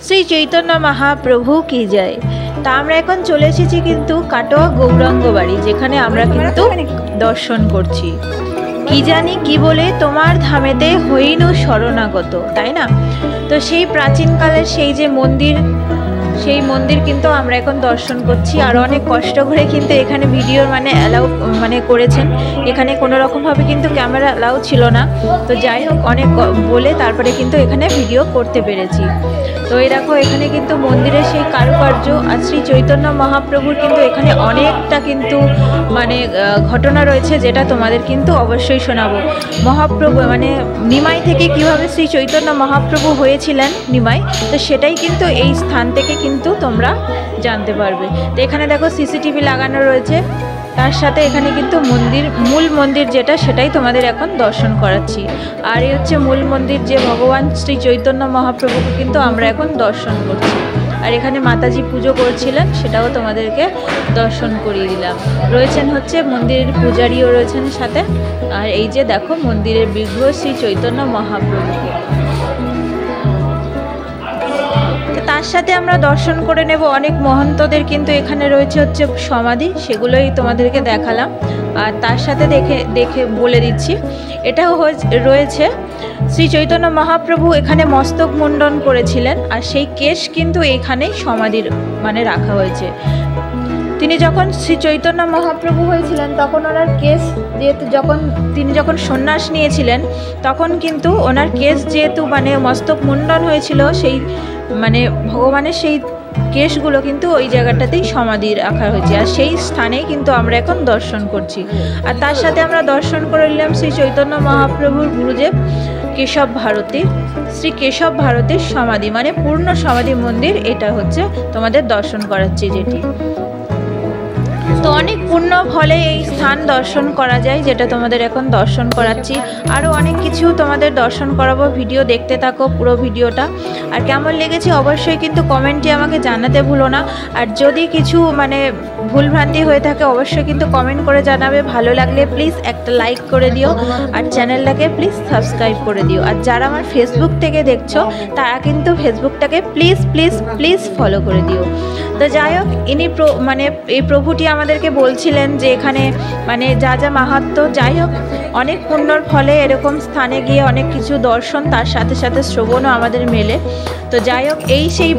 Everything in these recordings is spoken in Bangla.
শ্রী চৈতন্য মহাপ্রভু কি জয়। তা আমরা এখন চলে এসেছি কিন্তু কাটোয়া গৌরাঙ্গ বাড়ি, যেখানে আমরা কিন্তু দর্শন করছি। কি জানি কি বলে তোমার ধামেতে হইনু শরণাগত, তাই না? তো সেই প্রাচীনকালের সেই যে মন্দির, সেই মন্দির কিন্তু আমরা এখন দর্শন করছি। আর অনেক কষ্ট করে কিন্তু এখানে ভিডিওর অ্যালাউ করেছেন। এখানে কোনো রকমভাবে কিন্তু ক্যামেরা অ্যালাউ ছিল না। তো যাই হোক, অনেক বলে তারপরে কিন্তু এখানে ভিডিও করতে পেরেছি। তো এই দেখো, এখানে কিন্তু মন্দিরের সেই কারুকার্য আর শ্রী চৈতন্য মহাপ্রভুর কিন্তু এখানে অনেকটা কিন্তু ঘটনা রয়েছে, যেটা তোমাদের কিন্তু অবশ্যই শোনাবো। মহাপ্রভু নিমাই থেকে কিভাবে শ্রী চৈতন্য মহাপ্রভু হয়েছিলেন নিমাই, তো সেটাই কিন্তু এই স্থান থেকে কিন্তু তোমরা জানতে পারবে। তো এখানে দেখো সিসিটিভি লাগানো রয়েছে, তার সাথে এখানে কিন্তু মূল মন্দির যেটা, সেটাই তোমাদের এখন দর্শন করাচ্ছি। আর এই হচ্ছে মূল মন্দির, যে ভগবান শ্রী চৈতন্য মহাপ্রভুকে কিন্তু আমরা এখন দর্শন করছি। আর এখানে মাতাজি পুজো করছিলেন, সেটাও তোমাদেরকে দর্শন করিয়ে দিলাম। রয়েছেন হচ্ছে মন্দিরের পূজারীও রয়েছেন সাথে। আর এই যে দেখো মন্দিরের বিগ্রহ শ্রী চৈতন্য মহাপ্রভুকে। তার সাথে আমরা দর্শন করে নেব অনেক মহন্তদের কিন্তু এখানে রয়েছে হচ্ছে সমাধি, সেগুলোই তোমাদেরকে দেখালাম। আর তার সাথে দেখে বলে দিচ্ছি, এটাও রয়েছে শ্রী চৈতন্য মহাপ্রভু এখানে মস্তক মুন্ডন করেছিলেন, আর সেই কেশ কিন্তু এখানেই সমাধির রাখা হয়েছে। তিনি যখন শ্রী চৈতন্য মহাপ্রভু হয়েছিলেন, তখন ওনার কেশ যেহেতু তিনি যখন সন্ন্যাস নিয়েছিলেন, তখন কিন্তু ওনার কেশ যেহেতু মস্তক মুন্ডন হয়েছিল, সেই ভগবানের সেই কেশগুলো কিন্তু ওই জায়গাটাতেই সমাধি রাখা হয়েছে। আর সেই স্থানেই কিন্তু আমরা এখন দর্শন করছি। আর তার সাথে আমরা দর্শন করে নিলাম শ্রী চৈতন্য মহাপ্রভুর গুরুদেব কেশব ভারতী, শ্রী কেশব ভারতীর সমাধি, পূর্ণ সমাধি মন্দির। এটা হচ্ছে তোমাদের দর্শন করাচ্ছি যেটি। তো অনেক পুণ্য ফলে এই স্থান দর্শন করা যায়, যেটা তোমাদের এখন দর্শন করাচ্ছি। আরও অনেক কিছু তোমাদের দর্শন করাবো, ভিডিও দেখতে থাকো পুরো ভিডিওটা। আর কেমন লেগেছে অবশ্যই কিন্তু কমেন্টে আমাকে জানাতে ভুলো না। আর যদি কিছু ভুলভ্রান্তি হয়ে থাকে অবশ্যই কিন্তু কমেন্ট করে জানাবে। ভালো লাগলে প্লিজ একটা লাইক করে দিও, আর চ্যানেলটাকে প্লিজ সাবস্ক্রাইব করে দিও। আর যারা আমার ফেসবুক থেকে দেখছো, তারা কিন্তু ফেসবুকটাকে প্লিজ প্লিজ প্লিজ ফলো করে দিও। তো যাই হোক, ইনি এই প্রভুটি আমাদেরকে বলছিলেন যে এখানে যা যা মাহাত্ম্য, যাই হোক অনেক পুণ্যর ফলে এরকম স্থানে গিয়ে অনেক কিছু দর্শন, তার সাথে সাথে শ্রবণও আমাদের মেলে। তো যাই হোক, সেই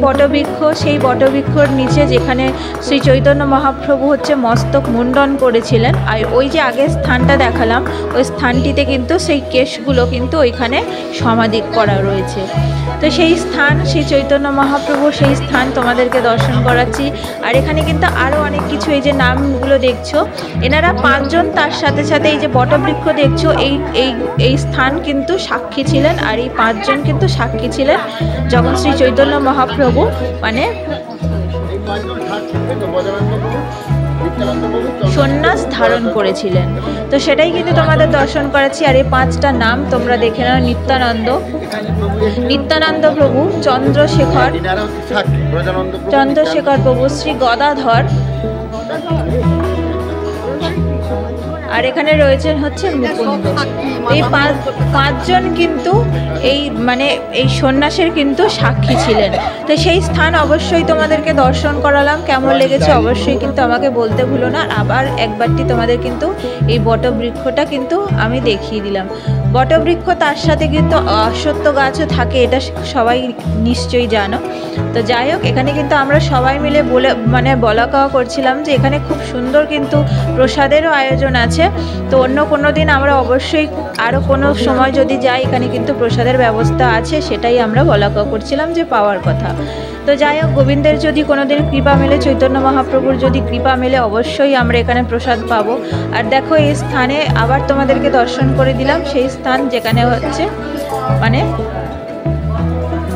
বটবৃক্ষর নিচে যেখানে শ্রী চৈতন্য মহাপ্রভু মস্তক মুন্ডন করেছিলেন, আর ওই যে আগের স্থানটা দেখালাম, ওই স্থানটিতে কিন্তু সেই কেশগুলো কিন্তু ওইখানে সমাধি করা রয়েছে। তো সেই স্থান, শ্রী চৈতন্য মহাপ্রভু সেই স্থান তোমাদেরকে দর্শন করাচ্ছি। আর এখানে কিন্তু আরও অনেক কিছু, এই যে নামগুলো দেখছো, এনারা 5 জন, তার সাথে সাথে এই যে বটবৃক্ষ দেখছো, এই স্থান কিন্তু সাক্ষী ছিলেন। আর এই 5 জন কিন্তু সাক্ষী ছিলেন যখন শ্রী চৈতন্য মহাপ্রভু সন্ন্যাস ধারণ করেছিলেন। তো সেটাই কিন্তু তোমাদের দর্শন করাচ্ছি। আর এই 5টা নাম তোমরা দেখে নাও: নিত্যানন্দ প্রভু, চন্দ্রশেখর প্রভু, শ্রী গদাধর, আর এখানে রয়েছেন হচ্ছে মুকুন্দ। এই 5 জন কিন্তু এই সন্ন্যাসের কিন্তু সাক্ষী ছিলেন। তো সেই স্থান অবশ্যই তোমাদেরকে দর্শন করালাম। কেমন লেগেছে অবশ্যই কিন্তু আমাকে বলতে ভুলো না। আবার একবারটি তোমাদের কিন্তু এই বটবৃক্ষটা কিন্তু আমি দেখিয়ে দিলাম। বটবৃক্ষ, তার সাথে কিন্তু অশ্বত্থ গাছও থাকে, এটা সবাই নিশ্চয়ই জানো। তো যাই হোক, এখানে কিন্তু আমরা সবাই মিলে বলা কওয়া করছিলাম যে এখানে খুব সুন্দর কিন্তু প্রসাদেরও আয়োজন আছে। তো অন্য কোনো দিন আমরা অবশ্যই আরও কোনো সময় যদি যাই, এখানে কিন্তু প্রসাদের ব্যবস্থা আছে, সেটাই আমরা বলা কওয়া করছিলাম যে পাওয়ার কথা। তো যাই হোক, গোবিন্দের যদি কোনো দিন কৃপা মেলে, চৈতন্য মহাপ্রভুর যদি কৃপা মেলে, অবশ্যই আমরা এখানে প্রসাদ পাবো। আর দেখো, এই স্থানে আবার তোমাদেরকে দর্শন করে দিলাম সেই স্থান, যেখানে হচ্ছে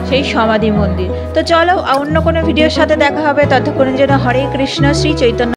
সেই সমাধি মন্দির। তো চলো, অন্য কোনো ভিডিওর সাথে দেখা হবে। ততক্ষণের জন্য হরে কৃষ্ণ, শ্রী চৈতন্য।